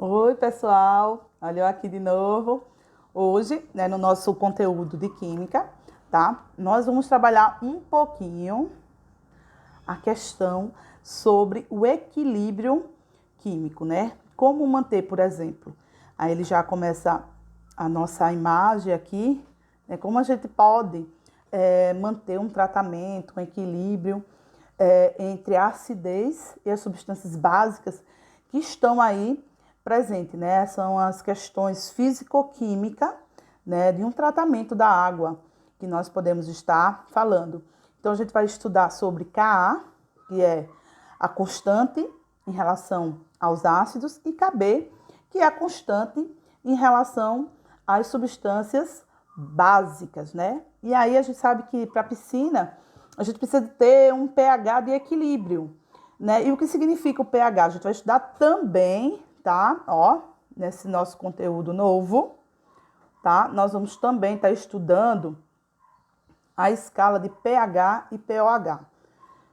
Oi, pessoal. Olha eu aqui de novo. Hoje, no nosso conteúdo de química, tá? Nós vamos trabalhar um pouquinho a questão sobre o equilíbrio químico, né? Como manter, por exemplo, aí ele já começa a nossa imagem aqui, né? Como a gente pode manter um tratamento, um equilíbrio entre a acidez e as substâncias básicas que estão aí presentes, né? São as questões físico-químicas, né, de um tratamento da água que nós podemos estar falando. Então, a gente vai estudar sobre Ka, que é a constante em relação aos ácidos, e Kb, que é a constante em relação às substâncias básicas, né? E aí a gente sabe que para a piscina a gente precisa ter um pH de equilíbrio, né? E o que significa o pH? A gente vai estudar também, tá? Ó, nesse nosso conteúdo novo, tá? Nós vamos também estar estudando a escala de pH e pOH.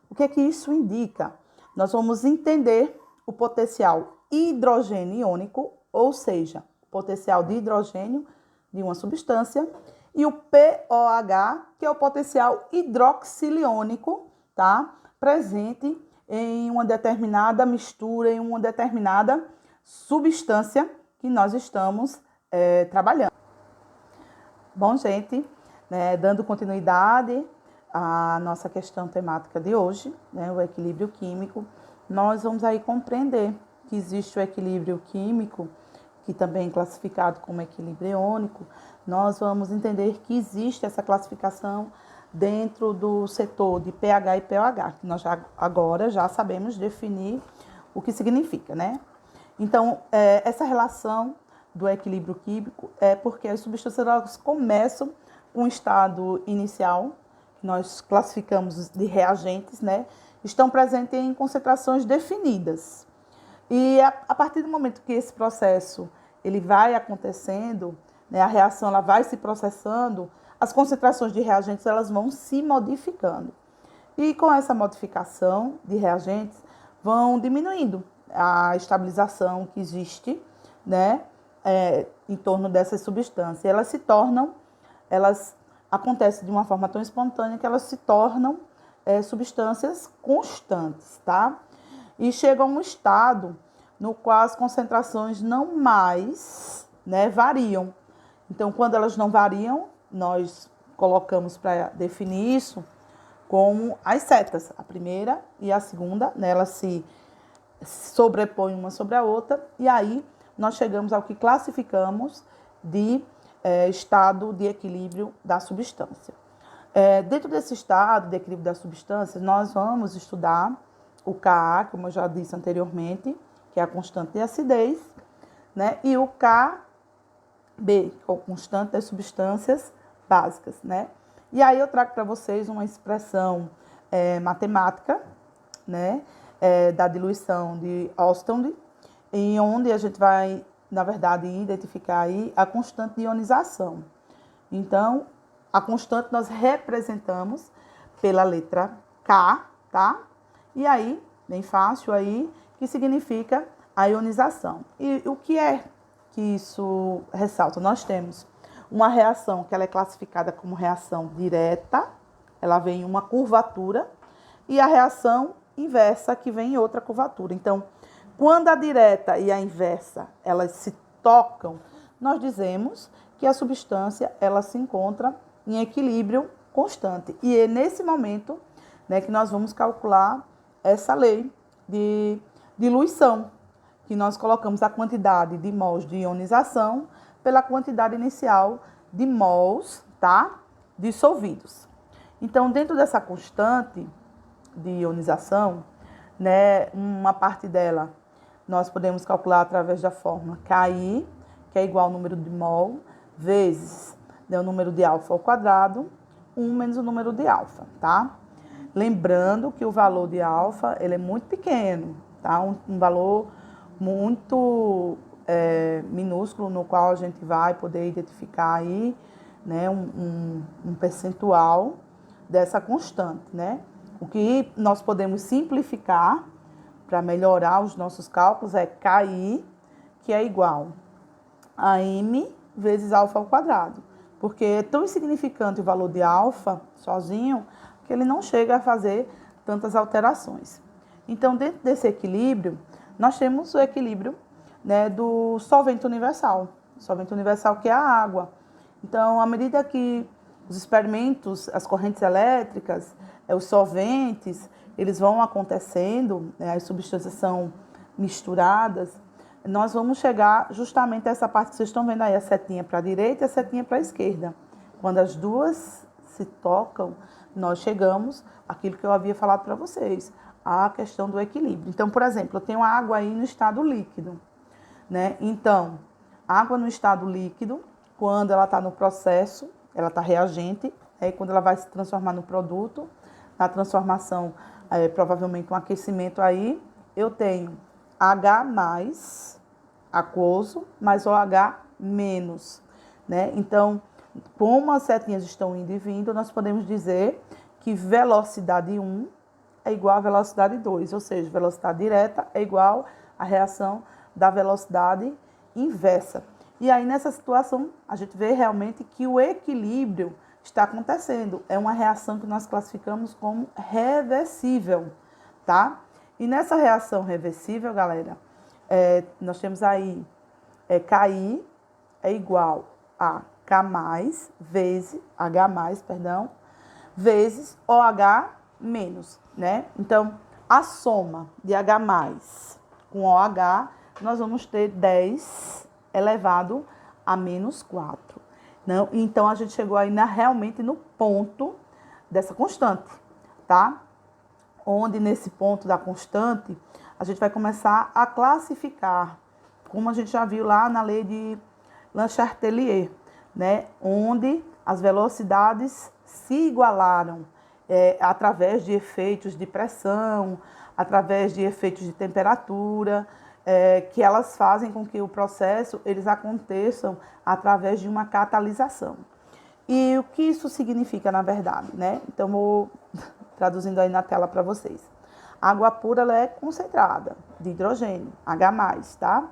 O que é que isso indica? Nós vamos entender o potencial hidrogênio iônico, ou seja, o potencial de hidrogênio de uma substância, e o pOH, que é o potencial hidroxiliônico, tá? Presente em uma determinada mistura, em uma determinada substância que nós estamos trabalhando. Bom, gente, né, dando continuidade à nossa questão temática de hoje, né, o equilíbrio químico, nós vamos aí compreender que existe o equilíbrio químico, que também é classificado como equilíbrio iônico. Nós vamos entender que existe essa classificação dentro do setor de pH e pOH, que nós agora já sabemos definir o que significa, né? Então, essa relação do equilíbrio químico é porque as substâncias elas começam com um estado inicial, que nós classificamos de reagentes, né? Estão presentes em concentrações definidas. E a partir do momento que esse processo ele vai acontecendo, né, a reação ela vai se processando, as concentrações de reagentes elas vão se modificando. E com essa modificação de reagentes, vão diminuindo a estabilização que existe, né, em torno dessas substâncias. Elas acontecem de uma forma tão espontânea que elas se tornam substâncias constantes, tá? E chegam a um estado no qual as concentrações não mais, né, variam. Então, quando elas não variam, nós colocamos para definir isso como as setas, a primeira e a segunda, né, elas se sobrepõem uma sobre a outra, e aí nós chegamos ao que classificamos de estado de equilíbrio da substância. Dentro desse estado de equilíbrio da substância, nós vamos estudar o Ka, como eu já disse anteriormente, que é a constante de acidez, né, e o Kb, que é a constante das substâncias básicas, né? E aí eu trago para vocês uma expressão matemática, né, da diluição de Ostrom, em onde a gente vai, na verdade, identificar aí a constante de ionização. Então, a constante nós representamos pela letra K, tá? E aí, bem fácil aí, que significa a ionização. E o que é que isso ressalta? Nós temos uma reação que ela é classificada como reação direta, ela vem em uma curvatura, e a reação inversa que vem em outra curvatura. Então, quando a direta e a inversa elas se tocam, nós dizemos que a substância ela se encontra em equilíbrio constante. E é nesse momento, né, que nós vamos calcular essa lei de diluição, que nós colocamos a quantidade de mols de ionização pela quantidade inicial de mols, tá, dissolvidos. Então, dentro dessa constante de ionização, né, uma parte dela nós podemos calcular através da fórmula Ki, que é igual ao número de mol, vezes, né, o número de alfa ao quadrado, 1 menos o número de alfa, tá? Lembrando que o valor de alfa ele é muito pequeno, tá? Um valor muito minúsculo, no qual a gente vai poder identificar aí, né, um percentual dessa constante, né? O que nós podemos simplificar para melhorar os nossos cálculos é Ki, que é igual a m vezes alfa ao quadrado. Porque é tão insignificante o valor de alfa sozinho que ele não chega a fazer tantas alterações. Então, dentro desse equilíbrio, nós temos o equilíbrio, né, do solvente universal. Solvente universal, que é a água. Então, à medida que os experimentos, as correntes elétricas, os solventes, eles vão acontecendo, né, as substâncias são misturadas, nós vamos chegar justamente a essa parte que vocês estão vendo aí, a setinha para a direita e a setinha para a esquerda. Quando as duas se tocam, nós chegamos àquilo que eu havia falado para vocês, a questão do equilíbrio. Então, por exemplo, eu tenho água aí no estado líquido, né? Então, água no estado líquido, quando ela está no processo, ela está reagente, aí quando ela vai se transformar no produto, na transformação, provavelmente um aquecimento aí, eu tenho H+, aquoso, mais OH-, né? Então, como as setinhas estão indo e vindo, nós podemos dizer que velocidade 1 é igual a velocidade 2, ou seja, velocidade direta é igual à reação da velocidade inversa. E aí, nessa situação, a gente vê realmente que o equilíbrio está acontecendo. É uma reação que nós classificamos como reversível, tá? E nessa reação reversível, galera, nós temos aí KI é igual a K+, vezes H+, perdão, vezes OH-, né? Então, a soma de H+ com OH, nós vamos ter 10 elevado a -4. Não? Então, a gente chegou aí realmente no ponto dessa constante, tá? Onde, nesse ponto da constante, a gente vai começar a classificar, como a gente já viu lá na lei de Le-Chatelier, né? Onde as velocidades se igualaram através de efeitos de pressão, através de efeitos de temperatura, que elas fazem com que o processo eles aconteçam através de uma catalisação. E o que isso significa, na verdade, né? Então, vou traduzindo aí na tela para vocês. A água pura ela é concentrada de hidrogênio, H+, tá?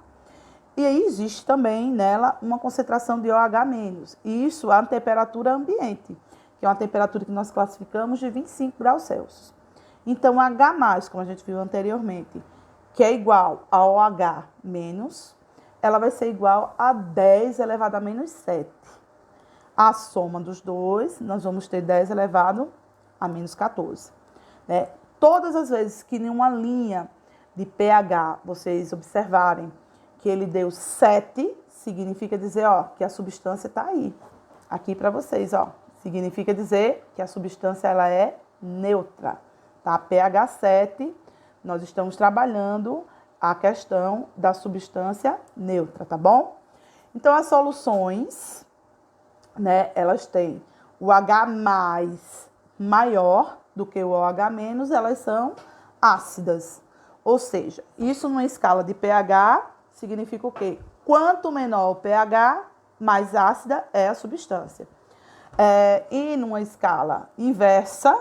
E aí existe também nela uma concentração de OH-, isso a temperatura ambiente, que é uma temperatura que nós classificamos de 25 graus Celsius. Então, H+, como a gente viu anteriormente, que é igual a OH-, ela vai ser igual a 10 elevado a -7. A soma dos dois, nós vamos ter 10 elevado a -14. Né? Todas as vezes que em uma linha de pH vocês observarem que ele deu 7, significa dizer, ó, que a substância está aí. Aqui para vocês, ó. Significa dizer que a substância ela é neutra. Tá? pH 7, nós estamos trabalhando a questão da substância neutra, tá bom? Então, as soluções, né, elas têm o H+ maior do que o OH-, elas são ácidas. Ou seja, isso numa escala de pH significa o quê? Quanto menor o pH, mais ácida é a substância. E numa escala inversa,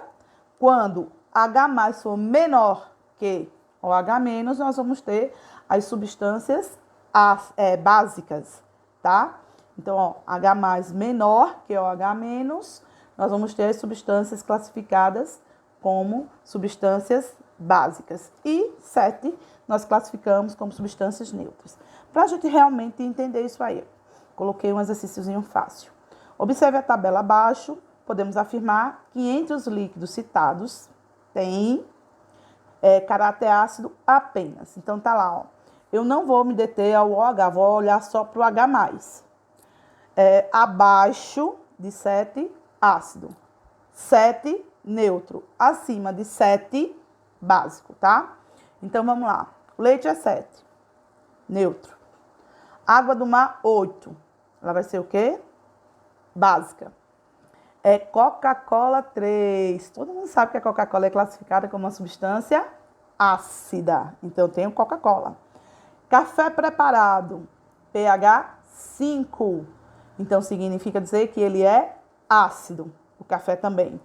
quando H+ for menor que OH-, nós vamos ter as substâncias básicas, tá? Então, ó, H+ menor que OH-, nós vamos ter as substâncias classificadas como substâncias básicas. E 7 nós classificamos como substâncias neutras. Para a gente realmente entender isso aí, coloquei um exercíciozinho fácil. Observe a tabela abaixo, podemos afirmar que entre os líquidos citados tem caráter ácido apenas. Então, tá lá, ó. Eu não vou me deter ao OH, vou olhar só para o H+. Abaixo de 7, ácido. 7, neutro. Acima de 7, básico, tá? Então, vamos lá. Leite é 7, neutro. Água do mar, 8. Ela vai ser o quê? Básica. Coca-Cola, 3. Todo mundo sabe que a Coca-Cola é classificada como uma substância ácida. Então, eu tenho Coca-Cola. Café preparado, pH 5. Então, significa dizer que ele é ácido. O café também.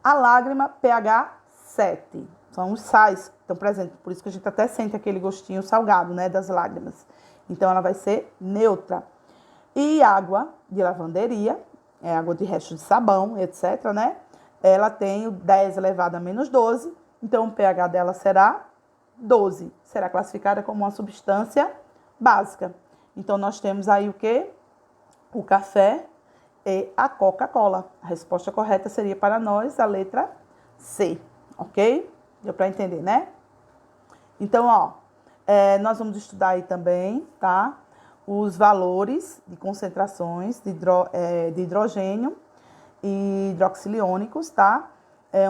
A lágrima, pH 7. São os sais que estão presentes. Por isso que a gente até sente aquele gostinho salgado, né, das lágrimas. Então, ela vai ser neutra. E água de lavanderia, água de resto de sabão, etc., né? Ela tem o 10 elevado a menos 12, então o pH dela será 12. Será classificada como uma substância básica. Então, nós temos aí o quê? O café e a Coca-Cola. A resposta correta seria para nós a letra C, ok? Deu para entender, né? Então, ó, nós vamos estudar aí também, tá? Os valores de concentrações de hidrogênio e hidroxiliônicos, tá?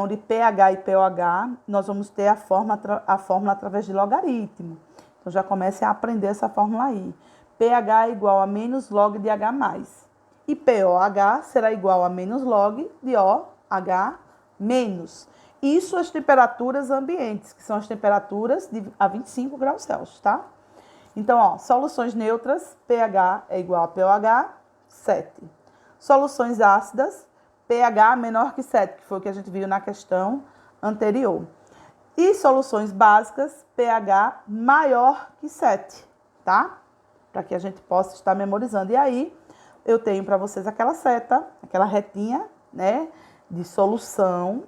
Onde pH e pOH, nós vamos ter a fórmula através de logaritmo. Então, já comecem a aprender essa fórmula aí. pH é igual a menos log de H+. E pOH será igual a menos log de OH-. Isso as temperaturas ambientes, que são as temperaturas a 25 graus Celsius, tá? Então, ó, soluções neutras, pH é igual a pOH, 7. Soluções ácidas, pH menor que 7, que foi o que a gente viu na questão anterior. E soluções básicas, pH maior que 7, tá? Para que a gente possa estar memorizando. E aí, eu tenho para vocês aquela seta, aquela retinha, né, de solução,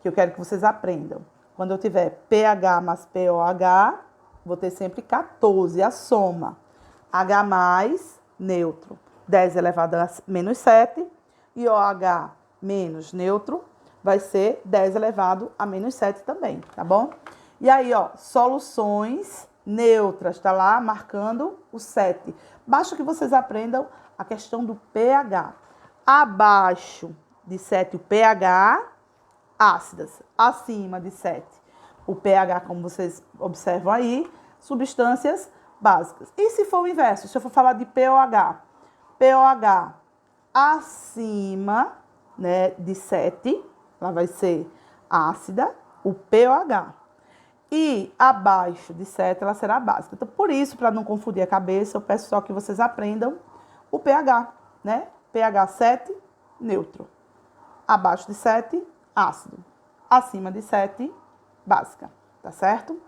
que eu quero que vocês aprendam. Quando eu tiver pH mais pOH, vou ter sempre 14, a soma. H+, neutro, 10 elevado a menos 7, e OH menos neutro, vai ser 10 elevado a menos 7 também, tá bom? E aí, ó, soluções neutras, tá lá marcando o 7. Basta que vocês aprendam a questão do pH. Abaixo de 7 o pH, ácidas. Acima de 7 o pH, como vocês observam aí, substâncias básicas. E se for o inverso, se eu for falar de pOH? pOH acima, né, de 7, ela vai ser ácida, o pOH. E abaixo de 7, ela será básica. Então, por isso, para não confundir a cabeça, eu peço só que vocês aprendam o pH, né? pH 7, neutro. Abaixo de 7, ácido. Acima de 7, básica. Tá certo?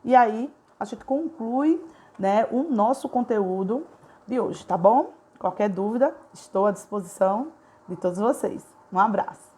E aí, a gente conclui, né, o nosso conteúdo de hoje, tá bom? Qualquer dúvida, estou à disposição de todos vocês. Um abraço.